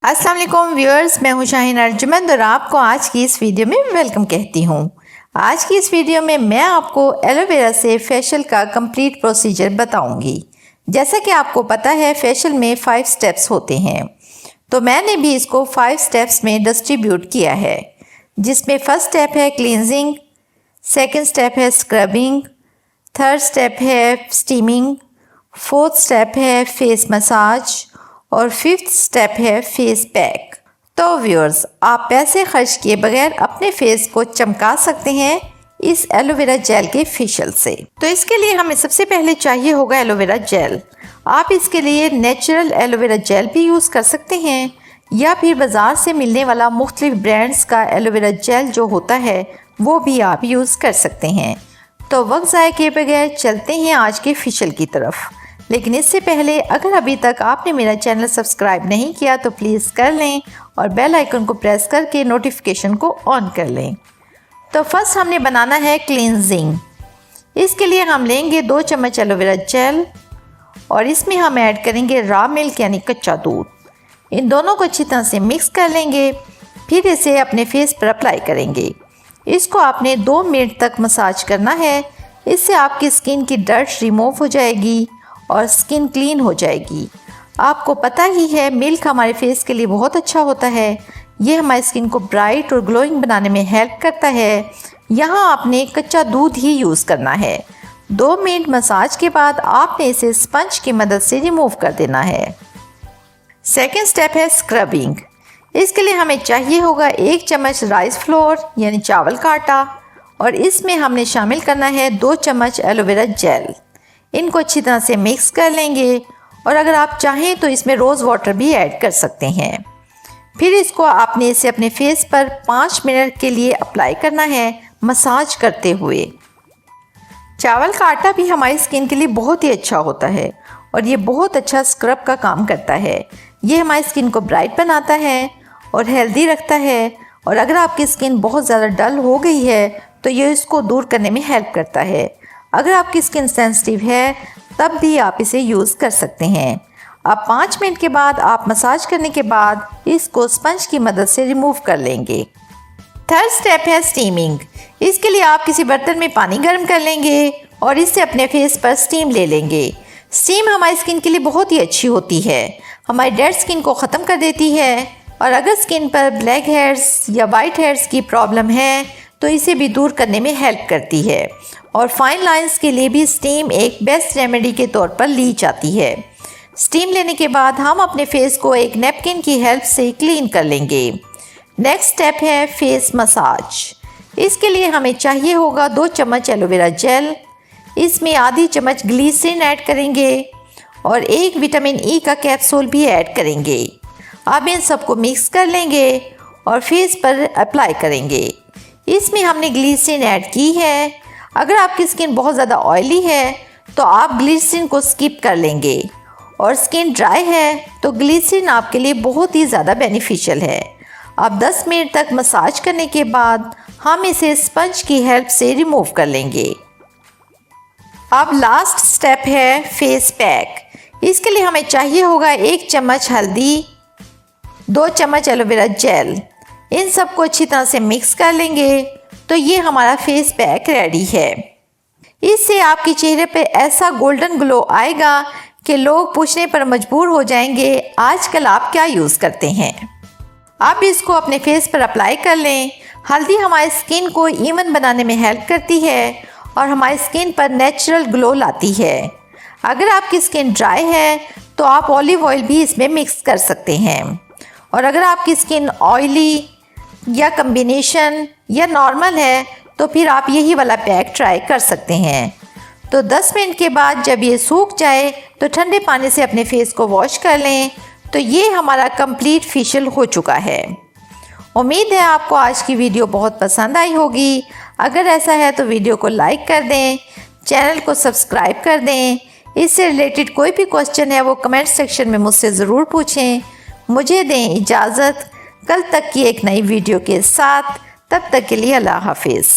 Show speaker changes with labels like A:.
A: अस्सलाम वालेकुम व्यूअर्स, मैं हूं शाहीन अर्जुमंद और आपको आज की इस वीडियो में वेलकम कहती हूं। आज की इस वीडियो में मैं आपको एलोवेरा से फेशियल का कंप्लीट प्रोसीजर बताऊंगी। जैसा कि आपको पता है फेशियल में 5 स्टेप्स होते हैं, तो मैंने भी इसको 5 स्टेप्स में डिस्ट्रीब्यूट किया है, जिसमें फर्स्ट स्टेप है क्लींजिंग, सेकेंड स्टेप है स्क्रबिंग, थर्ड स्टेप है स्टीमिंग, फोर्थ स्टेप है फेस मसाज और फिफ्थ स्टेप है फेस पैक। तो व्यूअर्स, आप पैसे खर्च किए बगैर अपने फेस को चमका सकते हैं इस एलोवेरा जेल के फेशियल से। तो इसके लिए हमें सबसे पहले चाहिए होगा एलोवेरा जेल। आप इसके लिए नेचुरल एलोवेरा जेल भी यूज़ कर सकते हैं या फिर बाज़ार से मिलने वाला मुख्तलिफ ब्रांड्स का एलोवेरा जेल जो होता है वो भी आप यूज़ कर सकते हैं। तो वक्त ज़ाया किए बगैर चलते हैं आज के फेशियल की तरफ। लेकिन इससे पहले अगर अभी तक आपने मेरा चैनल सब्सक्राइब नहीं किया तो प्लीज़ कर लें और बेल आइकन को प्रेस करके नोटिफिकेशन को ऑन कर लें। तो फर्स्ट हमने बनाना है क्लींजिंग। इसके लिए हम लेंगे 2 चम्मच एलोवेरा जेल और इसमें हम ऐड करेंगे रॉ मिल्क यानी कच्चा दूध। इन दोनों को अच्छी तरह से मिक्स कर लेंगे, फिर इसे अपने फेस पर अप्लाई करेंगे। इसको आपने 2 मिनट तक मसाज करना है। इससे आपकी स्किन की डर्ट रिमूव हो जाएगी और स्किन क्लीन हो जाएगी। आपको पता ही है मिल्क हमारे फेस के लिए बहुत अच्छा होता है। ये हमारी स्किन को ब्राइट और ग्लोइंग बनाने में हेल्प करता है। यहाँ आपने कच्चा दूध ही यूज़ करना है। 2 मिनट मसाज के बाद आपने इसे स्पंज की मदद से रिमूव कर देना है। सेकेंड स्टेप है स्क्रबिंग। इसके लिए हमें चाहिए होगा 1 चम्मच राइस फ्लोर यानी चावल का आटा और इसमें हमने शामिल करना है 2 चम्मच एलोवेरा जेल। इनको अच्छी तरह से मिक्स कर लेंगे और अगर आप चाहें तो इसमें रोज़ वाटर भी ऐड कर सकते हैं। फिर इसको आपने इसे अपने फेस पर 5 मिनट के लिए अप्लाई करना है मसाज करते हुए। चावल का आटा भी हमारी स्किन के लिए बहुत ही अच्छा होता है और ये बहुत अच्छा स्क्रब का काम करता है। ये हमारी स्किन को ब्राइट बनाता है और हेल्दी रखता है। और अगर आपकी स्किन बहुत ज़्यादा डल हो गई है तो ये इसको दूर करने में हेल्प करता है। अगर आपकी स्किन सेंसिटिव है तब भी आप इसे यूज़ कर सकते हैं। अब 5 मिनट के बाद आप मसाज करने के बाद इसको स्पंज की मदद से रिमूव कर लेंगे। थर्ड स्टेप है स्टीमिंग। इसके लिए आप किसी बर्तन में पानी गर्म कर लेंगे और इससे अपने फेस पर स्टीम ले लेंगे। स्टीम हमारी स्किन के लिए बहुत ही अच्छी होती है, हमारी डेड स्किन को ख़त्म कर देती है। और अगर स्किन पर ब्लैक हेयर्स या वाइट हेयर्स की प्रॉब्लम है तो इसे भी दूर करने में हेल्प करती है। और फाइन लाइंस के लिए भी स्टीम एक बेस्ट रेमेडी के तौर पर ली जाती है। स्टीम लेने के बाद हम अपने फेस को एक नैपकिन की हेल्प से क्लीन कर लेंगे। नेक्स्ट स्टेप है फेस मसाज। इसके लिए हमें चाहिए होगा 2 चम्मच एलोवेरा जेल। इसमें आधी चम्मच ग्लिसरीन ऐड करेंगे और 1 विटामिन ई का कैप्सूल भी ऐड करेंगे। अब इन सबको मिक्स कर लेंगे और फेस पर अप्लाई करेंगे। इसमें हमने ग्लिसरीन ऐड की है। अगर आपकी स्किन बहुत ज़्यादा ऑयली है तो आप ग्लिसरीन को स्किप कर लेंगे और स्किन ड्राई है तो ग्लिसरीन आपके लिए बहुत ही ज़्यादा बेनिफिशियल है। अब 10 मिनट तक मसाज करने के बाद हम इसे स्पंज की हेल्प से रिमूव कर लेंगे। अब लास्ट स्टेप है फेस पैक। इसके लिए हमें चाहिए होगा 1 चम्मच हल्दी, 2 चम्मच एलोवेरा जेल। इन सबको अच्छी तरह से मिक्स कर लेंगे तो ये हमारा फेस पैक रेडी है। इससे आपके चेहरे पे ऐसा गोल्डन ग्लो आएगा कि लोग पूछने पर मजबूर हो जाएंगे आजकल आप क्या यूज़ करते हैं। आप इसको अपने फेस पर अप्लाई कर लें। हल्दी हमारी स्किन को इवन बनाने में हेल्प करती है और हमारी स्किन पर नेचुरल ग्लो लाती है। अगर आपकी स्किन ड्राई है तो आप ऑलिव ऑयल भी इसमें मिक्स कर सकते हैं। और अगर आपकी स्किन ऑयली या कम्बिनेशन या नॉर्मल है तो फिर आप यही वाला पैक ट्राई कर सकते हैं। तो 10 मिनट के बाद जब ये सूख जाए तो ठंडे पानी से अपने फेस को वॉश कर लें। तो ये हमारा कंप्लीट फेशियल हो चुका है। उम्मीद है आपको आज की वीडियो बहुत पसंद आई होगी। अगर ऐसा है तो वीडियो को लाइक कर दें, चैनल को सब्सक्राइब कर दें। इससे रिलेटेड कोई भी क्वेश्चन है वो कमेंट सेक्शन में मुझसे ज़रूर पूछें। मुझे दें इजाज़त कल तक की एक नई वीडियो के साथ। तब तक के लिए अल्लाह हाफिज़।